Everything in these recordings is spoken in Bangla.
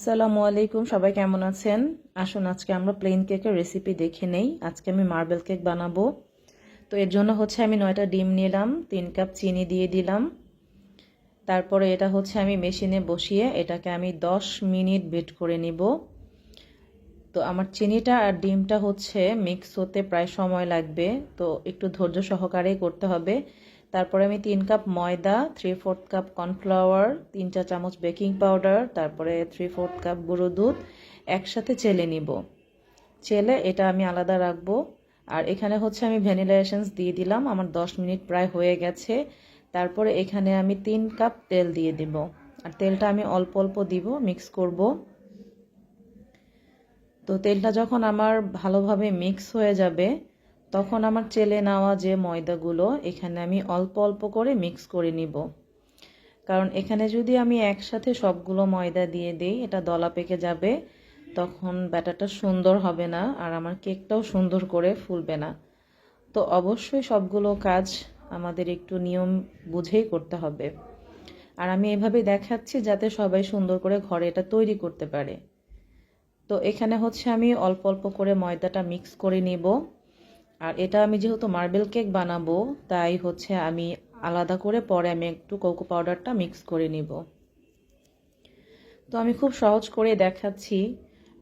আসসালামু আলাইকুম, সবাই কেমন আছেন? আসুন আজকে আমরা প্লেন কেকের রেসিপি দেখে নেই। আজকে আমি মার্বেল কেক বানাবো। তো এর জন্য আমি 9টা ডিম নিলাম, 3 কাপ চিনি দিয়ে দিলাম। তারপরে এটা আমি মেশিনে বসিয়ে এটাকে আমি 10 মিনিট বিট করে নিব। তো আমার চিনিটা আর ডিমটা মিক্স হতে প্রায় সময় লাগবে, তো একটু ধৈর্য সহকারেই করতে হবে। তারপরে আমি 3 কাপ ময়দা, 3/4 কাপ কর্নফ্লাওয়ার, 3 চা চামচ বেকিং পাউডার, তারপরে 3/4 কাপ গুঁড়ো দুধ একসাথে চেলে নিব। চেলে এটা আমি আলাদা রাখবো। আর এখানে আমি ভ্যানিলা এসেন্স দিয়ে দিলাম। আমার 10 মিনিট প্রায় হয়ে গেছে। তারপরে এখানে আমি 3 কাপ তেল দিয়ে দিব। আর তেলটা আমি অল্প অল্প দিব, মিক্স করব। তো তেলটা যখন আমার ভালোভাবে মিক্স হয়ে যাবে, তখন আমার চেলে নেওয়া যে ময়দাগুলো এখানে আমি অল্প অল্প করে মিক্স করে নিব। কারণ এখানে যদি আমি একসাথে সবগুলো ময়দা দিয়ে দিই, এটা দলা পেকে যাবে, তখন ব্যাটারটা সুন্দর হবে না, আর আমার কেকটাও সুন্দর করে ফুলবে না। তো অবশ্যই সবগুলো কাজ আমাদের একটু নিয়ম বুঝেই করতে হবে। আর আমি এভাবে দেখাচ্ছি যাতে সবাই সুন্দর করে ঘরে এটা তৈরি করতে পারে। তো এখানে আমি অল্প অল্প করে ময়দাটা মিক্স করে নিব। আর এটা আমি যেহেতু মার্বেল কেক বানাবো, তাই আমি আলাদা করে পরে আমি একটু কোকো পাউডারটা মিক্স করে নিব। তো আমি খুব সহজ করে দেখাচ্ছি,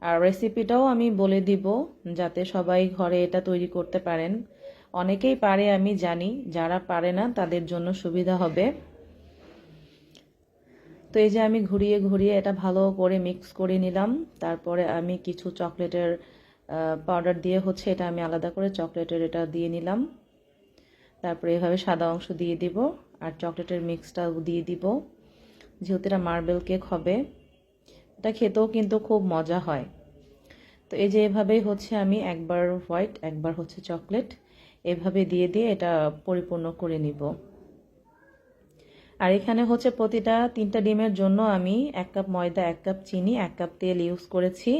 আর রেসিপিটাও আমি বলে দিব যাতে সবাই ঘরে এটা তৈরি করতে পারেন। অনেকেই পারে আমি জানি, যারা পারে না তাদের জন্য সুবিধা হবে। তো এই যে আমি ঘুরিয়ে ঘুরিয়ে এটা ভালো করে মিক্স করে নিলাম। তারপরে আমি কিছু চকলেটের পাউডার দিয়ে এটা আমি আলাদা করে চকলেটের এটা দিয়ে নিলাম। তারপরে এভাবে সাদা অংশ দিয়ে দিব, আর চকলেটের মিক্সটা দিয়ে দিব। যেহেতু এটা মার্বেল কেক হবে, এটা খেতেও কিন্তু খুব মজা হয়। তো এই যে এভাবেই আমি একবার হোয়াইট একবার চকলেট এভাবে দিয়ে দিয়ে এটা পরিপূর্ণ করে নিব। আর এখানে প্রতিটা 3টা ডিমের জন্য আমি 1 কাপ ময়দা, 1 কাপ চিনি, 1 কাপ তেল ইউজ করেছি,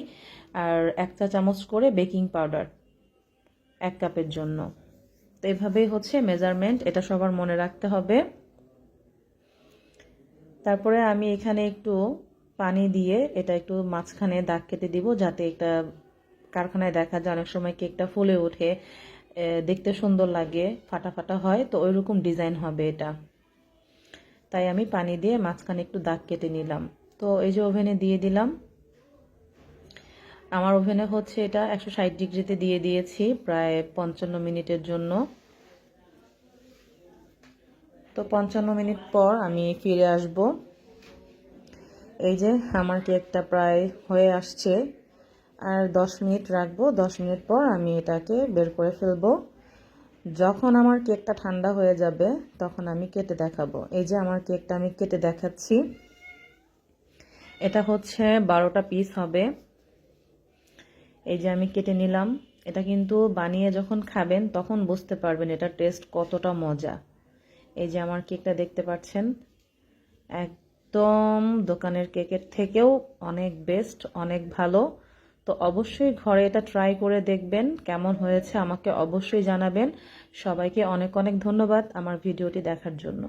আর 1 চা চামচ করে বেকিং পাউডার 1 কাপের জন্য। তো এভাবেই মেজারমেন্ট, এটা সবার মনে রাখতে হবে। তারপরে আমি এখানে একটু পানি দিয়ে এটা একটু মাঝখানে দাগ কেটে দিব, যাতে একটা কারখানায় দেখা যায় অনেক সময় কেকটা ফুলে ওঠে, দেখতে সুন্দর লাগে, ফাটা ফাটা হয়, তো ওইরকম ডিজাইন হবে এটা। তাই আমি পানি দিয়ে মাঝখানে একটু দাগ কেটে নিলাম। তো এই যে ওভেনে দিয়ে দিলাম। আমার ওভেনে এটা 160 ডিগ্রিতে দিয়ে দিয়েছি প্রায় 55 মিনিটের জন্য। তো 55 মিনিট পর আমি ফিরে আসব। এই যে আমার কেকটা প্রায় হয়ে আসছে, আর 10 মিনিট রাখবো। 10 মিনিট পর আমি এটাকে বের করে ফেলবো। যখন আমার কেকটা ঠান্ডা হয়ে যাবে, তখন আমি কেটে দেখাবো। এই যে আমার কেকটা আমি কেটে দেখাচ্ছি। এটা 12টা পিস হবে। এই যে আমি কেটে নিলাম। এটা কিন্তু বানিয়ে যখন খাবেন তখন বুঝতে পারবেন এটা টেস্ট কতটা মজা। এই যে আমার কেকটা দেখতে পাচ্ছেন, একদম দোকানের কেকের থেকেও অনেক বেস্ট, অনেক ভালো। তো অবশ্যই ঘরে এটা ট্রাই করে দেখবেন, কেমন হয়েছে আমাকে অবশ্যই জানাবেন। সবাইকে অনেক অনেক ধন্যবাদ আমার ভিডিওটি দেখার জন্য।